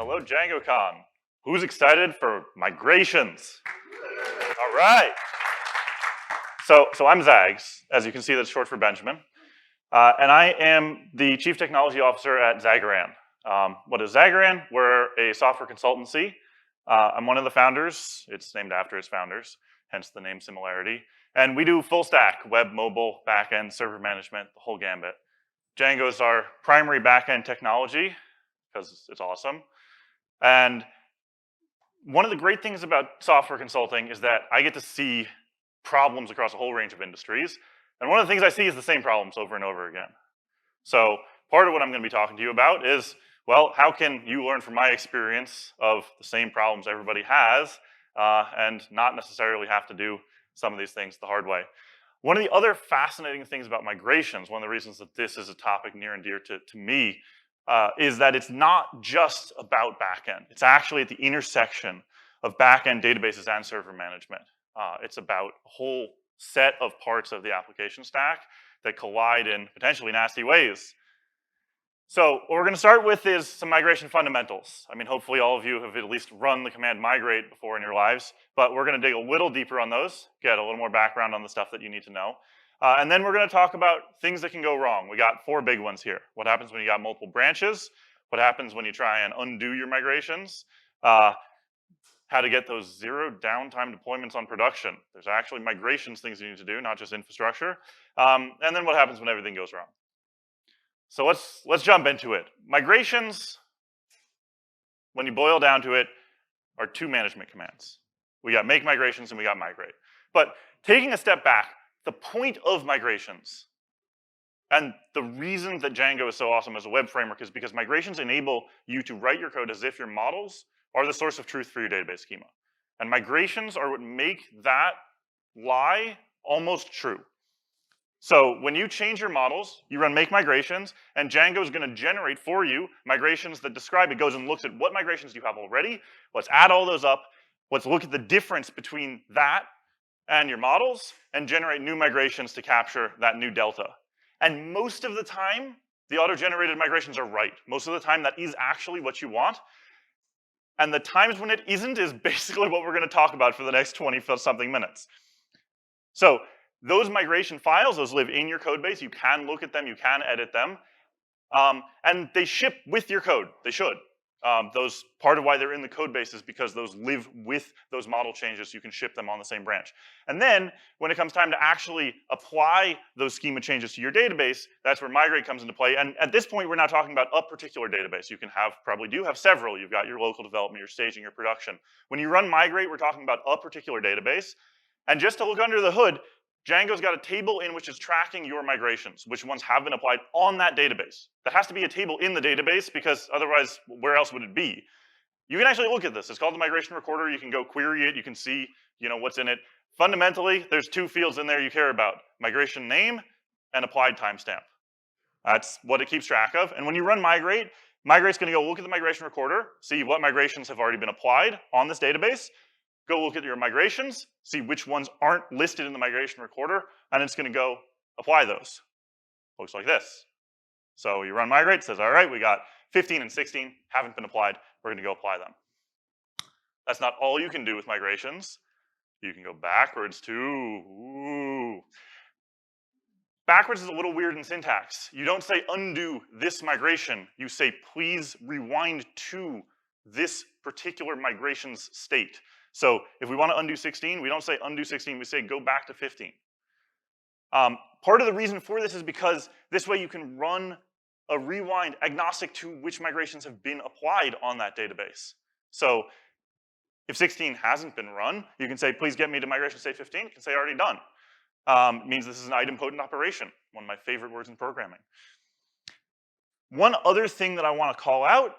Hello, DjangoCon. Who's excited for migrations? All right. So I'm Zags. As you can see, that's short for Benjamin. And I am the Chief Technology Officer at Zagoran. What is Zagoran? We're a software consultancy. I'm one of the founders. It's named after its founders, hence the name similarity. And we do full stack, web, mobile, backend, server management, the whole gambit. Django is our primary backend technology, because it's awesome. And one of the great things about software consulting is that I get to see problems across a whole range of industries. And one of the things I see is the same problems over and over again. So part of what I'm going to be talking to you about is, well, how can you learn from my experience of the same problems everybody has and not necessarily have to do some of these things the hard way. One of the other fascinating things about migrations, one of the reasons that this is a topic near and dear to me, is that it's not just about backend. It's actually at the intersection of backend databases and server management. It's about a whole set of parts of the application stack that collide in potentially nasty ways. So what we're going to start with is some migration fundamentals. I mean, hopefully all of you have at least run the command migrate before in your lives, but we're going to dig a little deeper on those, get a little more background on the stuff that you need to know. And then we're going to talk about things that can go wrong. We got 4 big ones here. What happens when you got multiple branches? What happens when you try and undo your migrations? How to get those 0 downtime deployments on production. There's actually migrations things you need to do, not just infrastructure. And then what happens when everything goes wrong? So let's jump into it. Migrations, when you boil down to it, are 2 management commands. We got make migrations and we got migrate. But taking a step back, the point of migrations and the reason that Django is so awesome as a web framework is because migrations enable you to write your code as if your models are the source of truth for your database schema. And migrations are what make that lie almost true. So when you change your models, you run make migrations, and Django is going to generate for you migrations that describe, it goes and looks at what migrations do you have already, let's add all those up, let's look at the difference between that and your models, and generate new migrations to capture that new delta. And most of the time, the auto-generated migrations are right. Most of the time, that is actually what you want. And the times when it isn't is basically what we're going to talk about for the next 20-something minutes. So those migration files, those live in your code base. You can look at them, you can edit them. And they ship with your code. They should. Those part of why they're in the code base is because those live with those model changes, so you can ship them on the same branch. And then when it comes time to actually apply those schema changes to your database, that's where migrate comes into play. And at this point, we're not talking about a particular database. You can have, probably do have several. You've got your local development, your staging, your production. When you run migrate, we're talking about a particular database. And just to look under the hood, Django's got a table in which is tracking your migrations, which ones have been applied on that database. There has to be a table in the database because otherwise, where else would it be? You can actually look at this. It's called the migration recorder. You can go query it. You can see, what's in it. Fundamentally, there's 2 fields in there you care about: migration name and applied timestamp. That's what it keeps track of. And when you run migrate, migrate's going to go look at the migration recorder, see what migrations have already been applied on this database. Go look at your migrations, see which ones aren't listed in the migration recorder, and it's going to go apply those. Looks like this. So you run migrate, it says, all right, we got 15 and 16, haven't been applied, we're going to go apply them. That's not all you can do with migrations. You can go backwards too. Backwards is a little weird in syntax. You don't say undo this migration. You say please rewind to this particular migration's state. So if we want to undo 16, we don't say undo 16, we say go back to 15. Part of the reason for this is because this way you can run a rewind agnostic to which migrations have been applied on that database. So if 16 hasn't been run, you can say, please get me to migration state 15. You can say already done. It means this is an idempotent operation, one of my favorite words in programming. One other thing that I want to call out,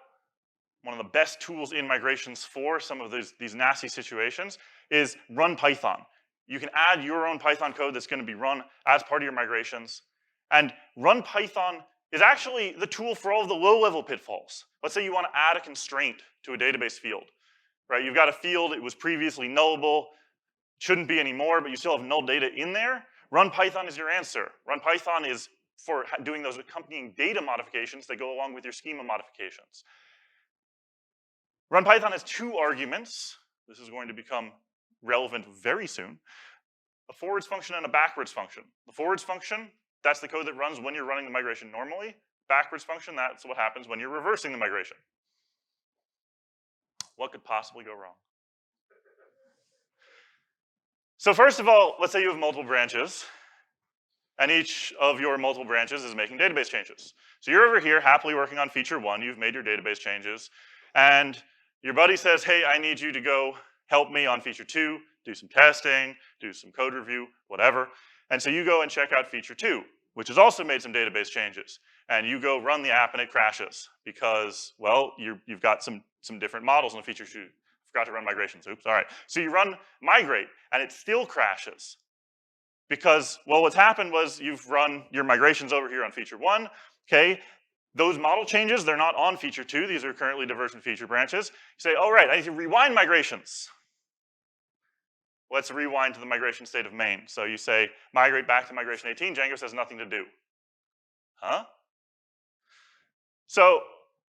one of the best tools in migrations for some of these nasty situations is run Python. You can add your own Python code that's going to be run as part of your migrations. And run Python is actually the tool for all of the low-level pitfalls. Let's say you want to add a constraint to a database field. Right? You've got a field, it was previously nullable, shouldn't be anymore, but you still have null data in there. Run Python is your answer. Run Python is for doing those accompanying data modifications that go along with your schema modifications. Run Python has 2 arguments. This is going to become relevant very soon. A forwards function and a backwards function. The forwards function, that's the code that runs when you're running the migration normally. Backwards function, that's what happens when you're reversing the migration. What could possibly go wrong? So first of all, let's say you have multiple branches, and each of your multiple branches is making database changes. So you're over here happily working on feature 1, you've made your database changes, and your buddy says, hey, I need you to go help me on feature 2, do some testing, do some code review, whatever. And so you go and check out feature 2, which has also made some database changes. And you go run the app and it crashes because, well, you've got some different models in the feature 2. Forgot to run migrations, oops, all right. So you run migrate and it still crashes because, well, what's happened was you've run your migrations over here on feature 1, okay? Those model changes, they're not on feature 2. These are currently divergent feature branches. You say, oh, right, I need to rewind migrations. Let's rewind to the migration state of main. So you say, migrate back to migration 18. Django says nothing to do. Huh? So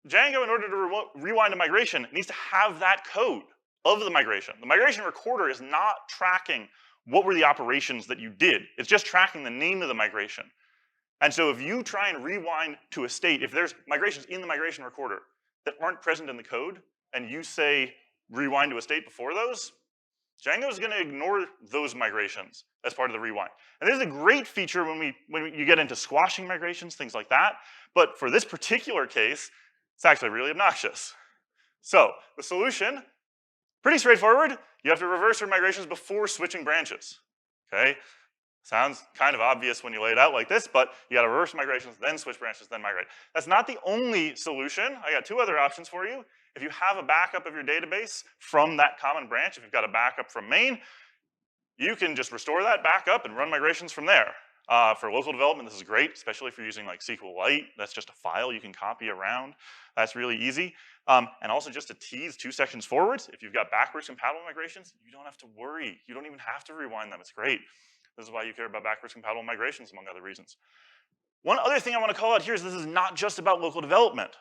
Django, in order to rewind a migration, needs to have that code of the migration. The migration recorder is not tracking what were the operations that you did. It's just tracking the name of the migration. And so if you try and rewind to a state, if there's migrations in the migration recorder that aren't present in the code, and you say rewind to a state before those, Django is going to ignore those migrations as part of the rewind. And this is a great feature when you get into squashing migrations, things like that. But for this particular case, it's actually really obnoxious. So the solution, pretty straightforward. You have to reverse your migrations before switching branches, okay? Sounds kind of obvious when you lay it out like this, but you gotta reverse migrations, then switch branches, then migrate. That's not the only solution. I got 2 other options for you. If you have a backup of your database from that common branch, if you've got a backup from main, you can just restore that backup and run migrations from there. For local development, this is great, especially if you're using like SQLite. That's just a file you can copy around. That's really easy. And also just to tease 2 sections forwards, if you've got backwards compatible migrations, you don't have to worry. You don't even have to rewind them. It's great. This is why you care about backwards compatible migrations, among other reasons. One other thing I want to call out here is this is not just about local development.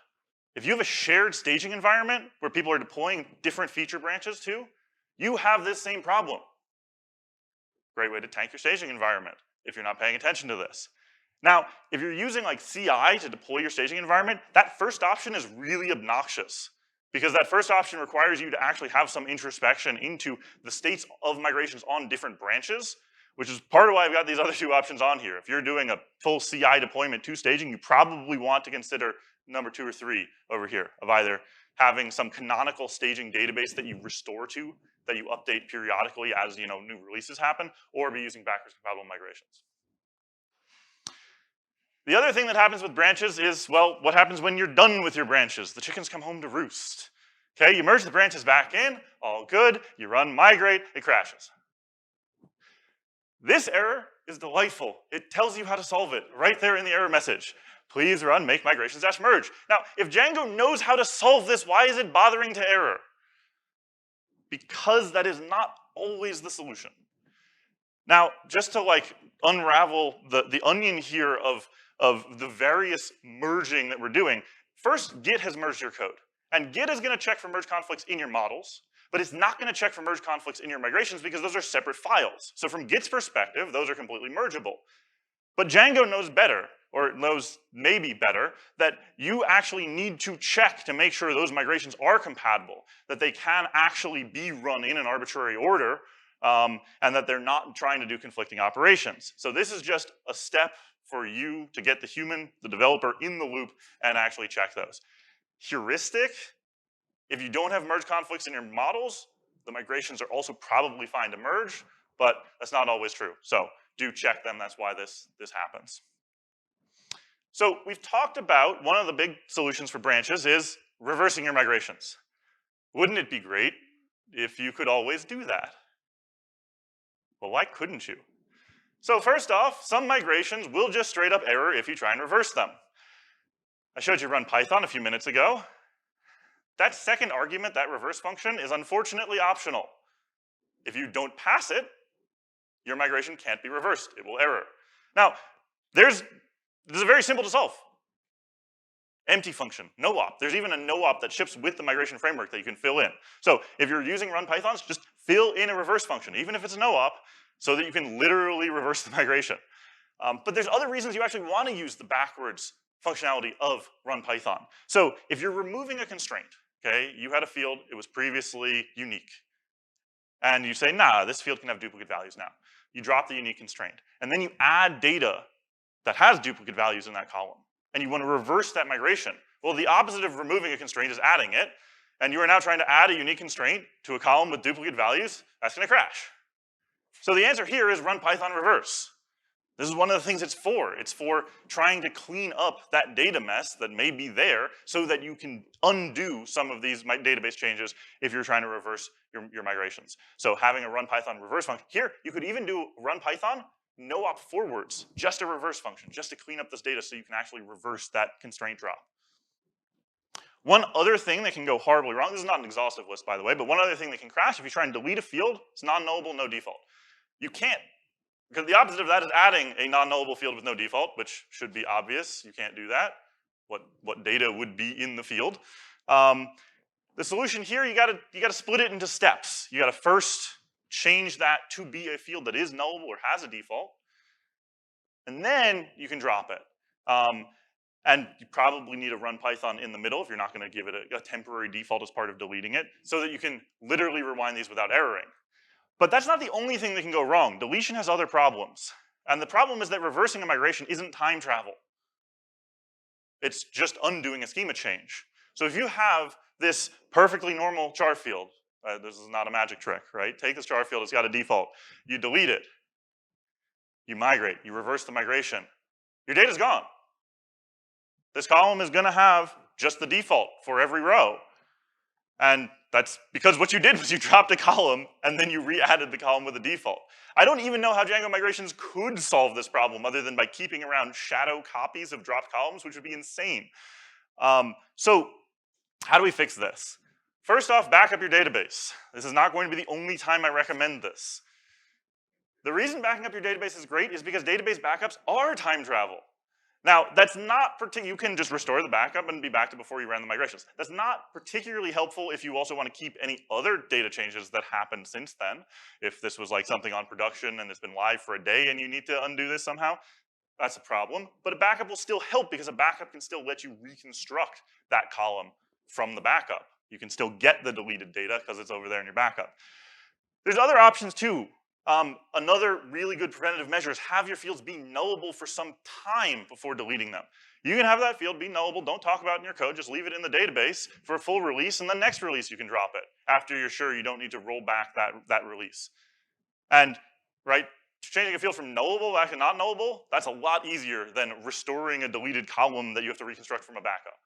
If you have a shared staging environment where people are deploying different feature branches to, you have this same problem. Great way to tank your staging environment if you're not paying attention to this. Now, if you're using like CI to deploy your staging environment, that first option is really obnoxious because that first option requires you to actually have some introspection into the states of migrations on different branches, which is part of why I've got these other 2 options on here. If you're doing a full CI deployment to staging, you probably want to consider number 2 or 3 over here of either having some canonical staging database that you restore to, that you update periodically as new releases happen, or be using backwards compatible migrations. The other thing that happens with branches is, well, what happens when you're done with your branches? The chickens come home to roost. Okay, you merge the branches back in, all good, you run migrate, it crashes. This error is delightful. It tells you how to solve it right there in the error message. Please run make migrations-merge. Now, if Django knows how to solve this, why is it bothering to error? Because that is not always the solution. Now, just to like unravel the onion here of the various merging that we're doing, first, Git has merged your code. And Git is gonna check for merge conflicts in your models, but it's not gonna check for merge conflicts in your migrations because those are separate files. So from Git's perspective, those are completely mergeable. But Django knows better, or knows maybe better, that you actually need to check to make sure those migrations are compatible, that they can actually be run in an arbitrary order, and that they're not trying to do conflicting operations. So this is just a step for you to get the human, the developer, in the loop and actually check those. Heuristic, if you don't have merge conflicts in your models, the migrations are also probably fine to merge, but that's not always true. So do check them, that's why this happens. So we've talked about one of the big solutions for branches is reversing your migrations. Wouldn't it be great if you could always do that? Well, why couldn't you? So first off, some migrations will just straight up error if you try and reverse them. I showed you run Python a few minutes ago. That second argument, that reverse function, is unfortunately optional. If you don't pass it, your migration can't be reversed. It will error. Now, this is very simple to solve. Empty function, no op. There's even a no op that ships with the migration framework that you can fill in. So if you're using run Pythons, just fill in a reverse function, even if it's a no op, so that you can literally reverse the migration. But there's other reasons you actually want to use the backwards functionality of run Python. So if you're removing a constraint, okay, you had a field, it was previously unique. And you say, nah, this field can have duplicate values now. You drop the unique constraint. And then you add data that has duplicate values in that column. And you want to reverse that migration. Well, the opposite of removing a constraint is adding it. And you are now trying to add a unique constraint to a column with duplicate values. That's going to crash. So the answer here is run Python reverse. This is one of the things it's for. It's for trying to clean up that data mess that may be there so that you can undo some of these database changes if you're trying to reverse your migrations. So having a run Python reverse function. Here, you could even do run Python no op forwards, just a reverse function, just to clean up this data so you can actually reverse that constraint drop. One other thing that can go horribly wrong, this is not an exhaustive list, by the way, but one other thing that can crash if you try and delete a field, it's non-nullable, no default. You can't, because the opposite of that is adding a non-nullable field with no default, which should be obvious. You can't do that. What data would be in the field? The solution here, you gotta split it into steps. You gotta first change that to be a field that is nullable or has a default, and then you can drop it. And you probably need a run Python in the middle if you're not going to give it a temporary default as part of deleting it, so that you can literally rewind these without erroring. But that's not the only thing that can go wrong. Deletion has other problems. And the problem is that reversing a migration isn't time travel. It's just undoing a schema change. So if you have this perfectly normal char field, this is not a magic trick, right? Take this char field, it's got a default. You delete it. You migrate, you reverse the migration. Your data's gone. This column is gonna have just the default for every row. And that's because what you did was you dropped a column and then you re-added the column with a default. I don't even know how Django migrations could solve this problem other than by keeping around shadow copies of dropped columns, which would be insane. So how do we fix this? First off, back up your database. This is not going to be the only time I recommend this. The reason backing up your database is great is because database backups are time travel. Now, that's not you can just restore the backup and be back to before you ran the migrations. That's not particularly helpful if you also want to keep any other data changes that happened since then. If this was like something on production and it's been live for a day and you need to undo this somehow, that's a problem. But a backup will still help because a backup can still let you reconstruct that column from the backup. You can still get the deleted data because it's over there in your backup. There's other options too. Another really good preventative measure is have your fields be nullable for some time before deleting them. You can have that field be nullable, don't talk about it in your code, just leave it in the database for a full release, and the next release you can drop it after you're sure you don't need to roll back that release. And, right, changing a field from nullable back to not nullable, that's a lot easier than restoring a deleted column that you have to reconstruct from a backup.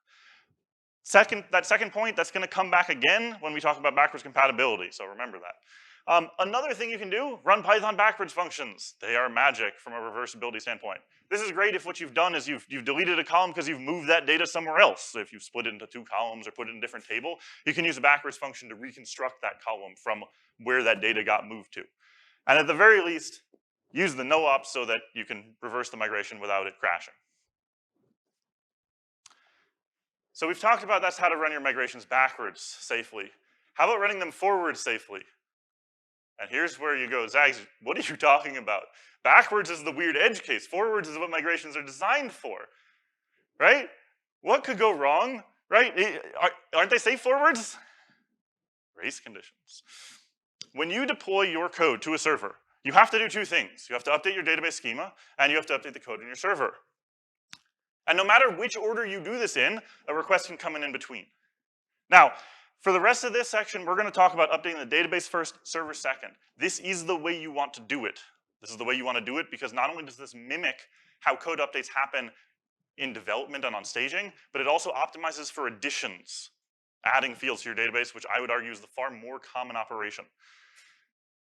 That second point, that's gonna come back again when we talk about backwards compatibility, so remember that. Another thing you can do, run Python backwards functions. They are magic from a reversibility standpoint. This is great if what you've done is you've deleted a column because you've moved that data somewhere else. So if you've split it into two columns or put it in a different table, you can use a backwards function to reconstruct that column from where that data got moved to. And at the very least, use the no op so that you can reverse the migration without it crashing. So we've talked about that's how to run your migrations backwards safely. How about running them forward safely? And here's where you go, Zags, what are you talking about? Backwards is the weird edge case. Forwards is what migrations are designed for, right? What could go wrong, right? Aren't they safe forwards? Race conditions. When you deploy your code to a server, you have to do two things. You have to update your database schema, and you have to update the code in your server. And no matter which order you do this in, a request can come in between. Now, for the rest of this section, we're gonna talk about updating the database first, server second. This is the way you want to do it. This is the way you wanna do it because not only does this mimic how code updates happen in development and on staging, but it also optimizes for additions, adding fields to your database, which I would argue is the far more common operation.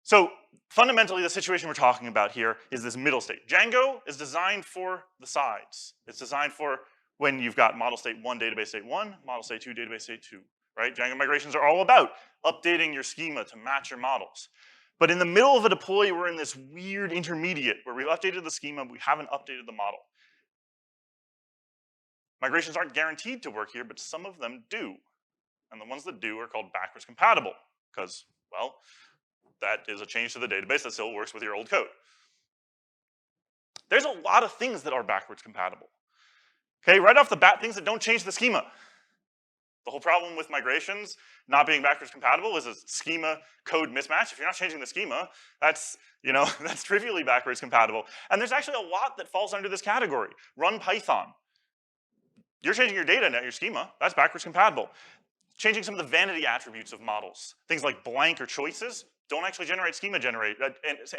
So fundamentally, the situation we're talking about here is this middle state. Django is designed for the sides. It's designed for when you've got model state 1, database state 1, model state 2, database state 2, right? Django migrations are all about updating your schema to match your models. But in the middle of a deploy, we're in this weird intermediate where we've updated the schema, but we haven't updated the model. Migrations aren't guaranteed to work here, but some of them do. And the ones that do are called backwards compatible because, well, that is a change to the database that still works with your old code. There's a lot of things that are backwards compatible. Okay, right off the bat, things that don't change the schema. The whole problem with migrations not being backwards compatible is a schema code mismatch. If you're not changing the schema, that's, that's trivially backwards compatible. And there's actually a lot that falls under this category. Run Python. You're changing your data, not your schema. That's backwards compatible. Changing some of the vanity attributes of models. Things like blank or choices don't actually generate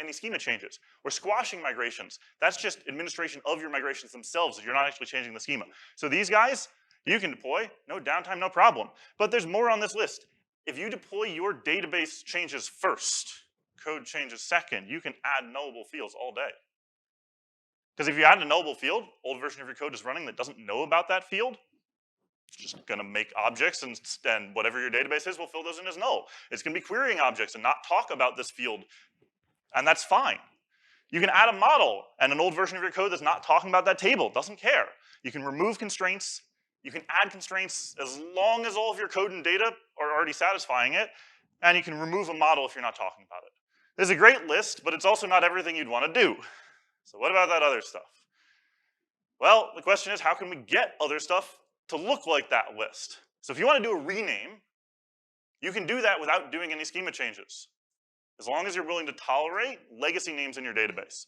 any schema changes. Or squashing migrations. That's just administration of your migrations themselves. You're not actually changing the schema. So these guys, you can deploy, no downtime, no problem. But there's more on this list. If you deploy your database changes first, code changes second, you can add nullable fields all day. Because if you add a nullable field, old version of your code is running that doesn't know about that field, it's just gonna make objects and whatever your database is will fill those in as null. It's gonna be querying objects and not talk about this field, and that's fine. You can add a model and an old version of your code that's not talking about that table, doesn't care. You can remove constraints, you can add constraints as long as all of your code and data are already satisfying it, and you can remove a model if you're not talking about it. There's a great list, but it's also not everything you'd wanna do. So what about that other stuff? Well, the question is, how can we get other stuff to look like that list? So if you want to do a rename, you can do that without doing any schema changes, as long as you're willing to tolerate legacy names in your database.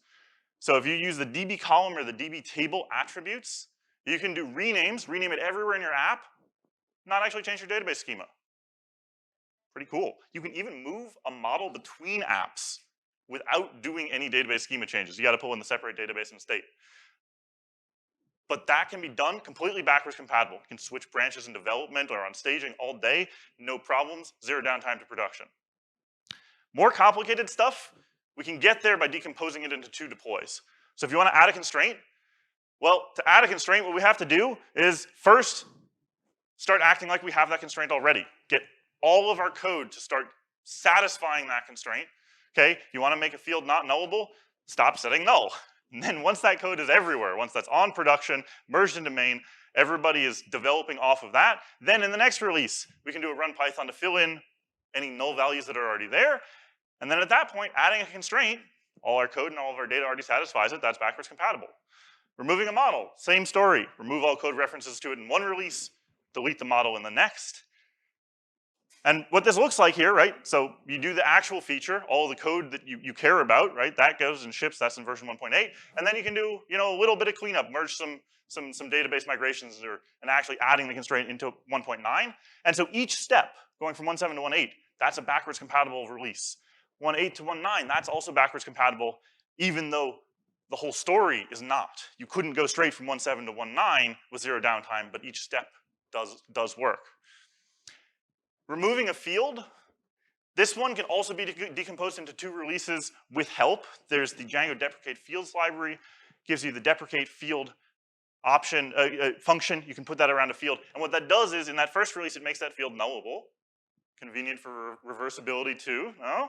So if you use the DB column or the DB table attributes, you can do renames, rename it everywhere in your app, not actually change your database schema. Pretty cool. You can even move a model between apps without doing any database schema changes. You got to pull in the separate database and state. But that can be done completely backwards compatible. You can switch branches in development or on staging all day, no problems, zero downtime to production. More complicated stuff, we can get there by decomposing it into two deploys. So if you want to add a constraint, well, to add a constraint, what we have to do is first start acting like we have that constraint already. Get all of our code to start satisfying that constraint. Okay, if you want to make a field not nullable, stop setting null. And then once that code is everywhere, once that's on production, merged into main, everybody is developing off of that, then in the next release, we can do a run Python to fill in any null values that are already there. And then at that point, adding a constraint, all our code and all of our data already satisfies it, that's backwards compatible. Removing a model, same story. Remove all code references to it in one release, delete the model in the next. And what this looks like here, right? So you do the actual feature, all the code that you care about, right? That goes and ships, that's in version 1.8. And then you can do, a little bit of cleanup, merge some database migrations and actually adding the constraint into 1.9. And so each step, going from 1.7 to 1.8, that's a backwards compatible release. 1.8 to 1.9, that's also backwards compatible, even though the whole story is not. You couldn't go straight from 1.7 to 1.9 with zero downtime, but each step does work. Removing a field, this one can also be decomposed into two releases with help. There's the Django deprecate fields library, gives you the deprecate field option function. You can put that around a field. And what that does is in that first release, it makes that field nullable. Convenient for reversibility too, no?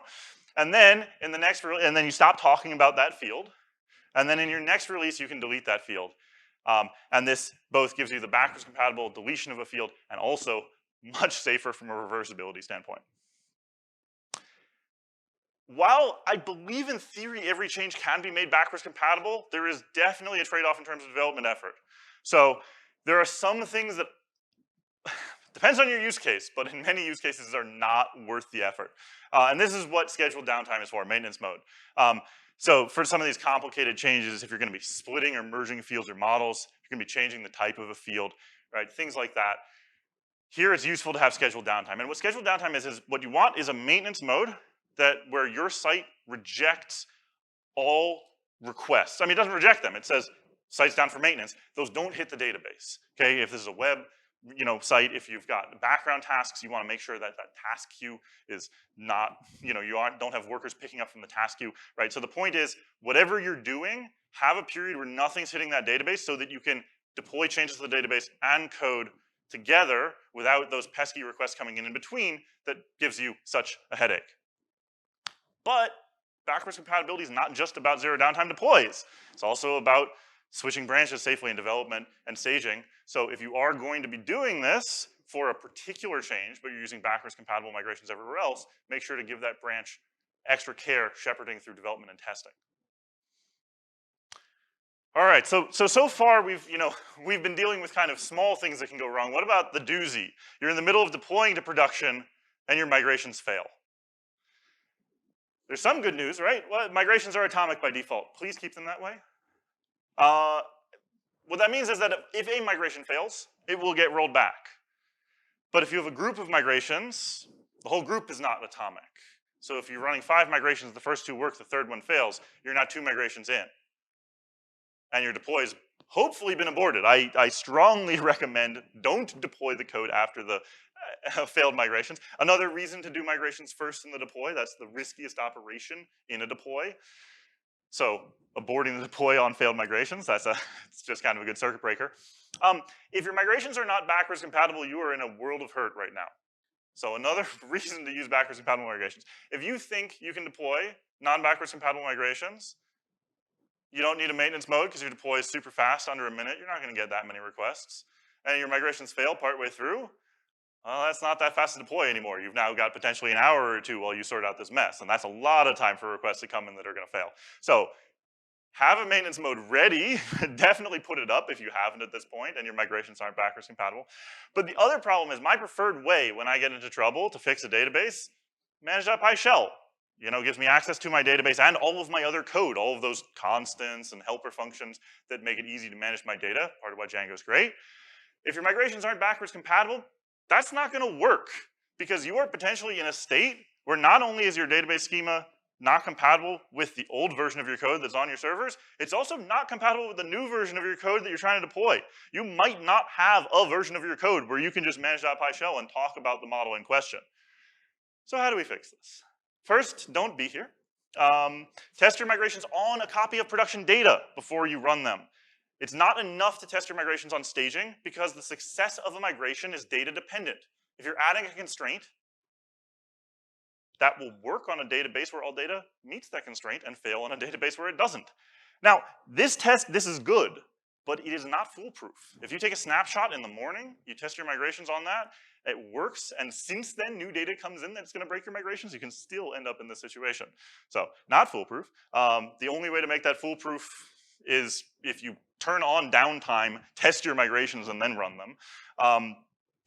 And then in the next and then you stop talking about that field. And then in your next release, you can delete that field. And this both gives you the backwards compatible deletion of a field and also much safer from a reversibility standpoint. While I believe in theory every change can be made backwards compatible, there is definitely a trade-off in terms of development effort. So there are some things that, depends on your use case, but in many use cases are not worth the effort. And this is what scheduled downtime is for, maintenance mode. So for some of these complicated changes, if you're gonna be splitting or merging fields or models, you're gonna be changing the type of a field, right? Things like that. Here it's useful to have scheduled downtime. And what scheduled downtime is what you want is a maintenance mode where your site rejects all requests. I mean, it doesn't reject them. It says site's down for maintenance. Those don't hit the database, okay? If this is a web site, if you've got background tasks, you want to make sure that that task queue is not, you don't have workers picking up from the task queue, right? So the point is, whatever you're doing, have a period where nothing's hitting that database so that you can deploy changes to the database and code together without those pesky requests coming in between that gives you such a headache. But backwards compatibility is not just about zero downtime deploys. It's also about switching branches safely in development and staging. So if you are going to be doing this for a particular change, but you're using backwards compatible migrations everywhere else, make sure to give that branch extra care shepherding through development and testing. All right, so far we've been dealing with kind of small things that can go wrong. What about the doozy? You're in the middle of deploying to production and your migrations fail. There's some good news, right? Well, migrations are atomic by default. Please keep them that way. What that means is that if a migration fails, it will get rolled back. But if you have a group of migrations, the whole group is not atomic. So if you're running 5 migrations, the first 2 work, the third one fails, you're not 2 migrations in. And your deploy's hopefully been aborted. I strongly recommend don't deploy the code after the failed migrations. Another reason to do migrations first in the deploy, that's the riskiest operation in a deploy. So aborting the deploy on failed migrations, it's just kind of a good circuit breaker. If your migrations are not backwards compatible, you are in a world of hurt right now. So another reason to use backwards compatible migrations. If you think you can deploy non-backwards compatible migrations, you don't need a maintenance mode because your deploy is super fast, under a minute. You're not going to get that many requests. And your migrations fail partway through, well, that's not that fast to deploy anymore. You've now got potentially an hour or 2 while you sort out this mess. And that's a lot of time for requests to come in that are going to fail. So have a maintenance mode ready. Definitely put it up if you haven't at this point and your migrations aren't backwards compatible. But the other problem is my preferred way when I get into trouble to fix a database, manage.py shell. Gives me access to my database and all of my other code, all of those constants and helper functions that make it easy to manage my data, part of why Django is great. If your migrations aren't backwards compatible, that's not going to work because you are potentially in a state where not only is your database schema not compatible with the old version of your code that's on your servers, it's also not compatible with the new version of your code that you're trying to deploy. You might not have a version of your code where you can just manage.py shell and talk about the model in question. So how do we fix this? First, don't be here. Test your migrations on a copy of production data before you run them. It's not enough to test your migrations on staging because the success of a migration is data dependent. If you're adding a constraint, that will work on a database where all data meets that constraint and fail on a database where it doesn't. Now, this is good, but it is not foolproof. If you take a snapshot in the morning, you test your migrations on that, it works, and since then new data comes in that's gonna break your migrations, you can still end up in this situation. So, not foolproof. The only way to make that foolproof is if you turn on downtime, test your migrations, and then run them.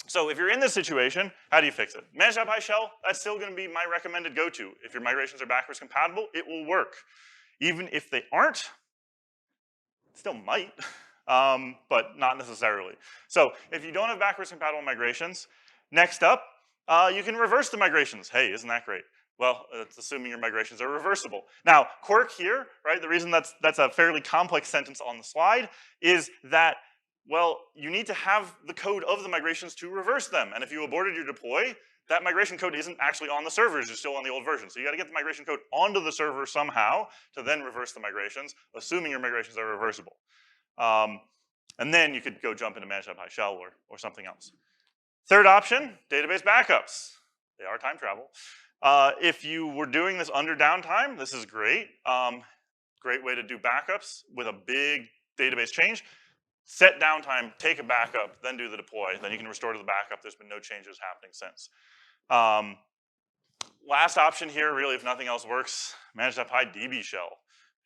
So if you're in this situation, how do you fix it? Manage.py shell, that's still gonna be my recommended go-to. If your migrations are backwards compatible, it will work. Even if they aren't, it still might, but not necessarily. So if you don't have backwards compatible migrations, next up, you can reverse the migrations. Hey, isn't that great? Well, it's assuming your migrations are reversible. Now, quirk here, right? The reason that's a fairly complex sentence on the slide is that, well, you need to have the code of the migrations to reverse them. And if you aborted your deploy, that migration code isn't actually on the servers, it's still on the old version. So you gotta get the migration code onto the server somehow to then reverse the migrations, assuming your migrations are reversible. And then you could go jump into manage.py shell or something else. Third option, database backups. They are time travel. If you were doing this under downtime, this is great. Great way to do backups with a big database change. Set downtime, take a backup, then do the deploy. Then you can restore to the backup. There's been no changes happening since. Last option here, really, if nothing else works, manage.py db shell.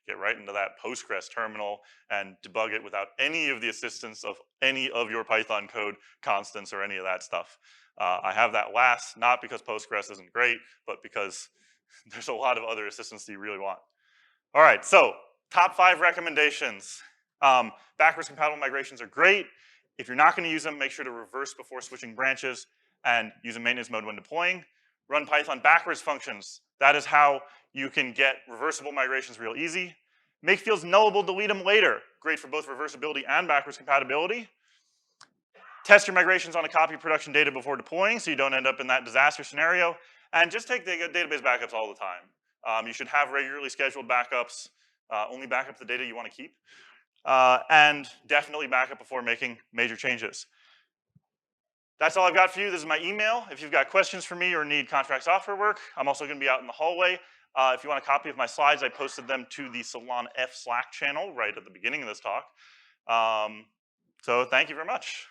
Get right into that Postgres terminal and debug it without any of the assistance of any of your Python code constants or any of that stuff. I have that last, not because Postgres isn't great, but because there's a lot of other assistance that you really want. All right, so top 5 recommendations. Backwards compatible migrations are great. If you're not going to use them, make sure to reverse before switching branches and use a maintenance mode when deploying. Run Python backwards functions. That is how you can get reversible migrations real easy. Make fields nullable, delete them later. Great for both reversibility and backwards compatibility. Test your migrations on a copy of production data before deploying so you don't end up in that disaster scenario. And just take the database backups all the time. You should have regularly scheduled backups. Only back up the data you want to keep. And definitely back up before making major changes. That's all I've got for you. This is my email. If you've got questions for me or need contract software work, I'm also going to be out in the hallway. If you want a copy of my slides, I posted them to the Salon F Slack channel right at the beginning of this talk. So thank you very much.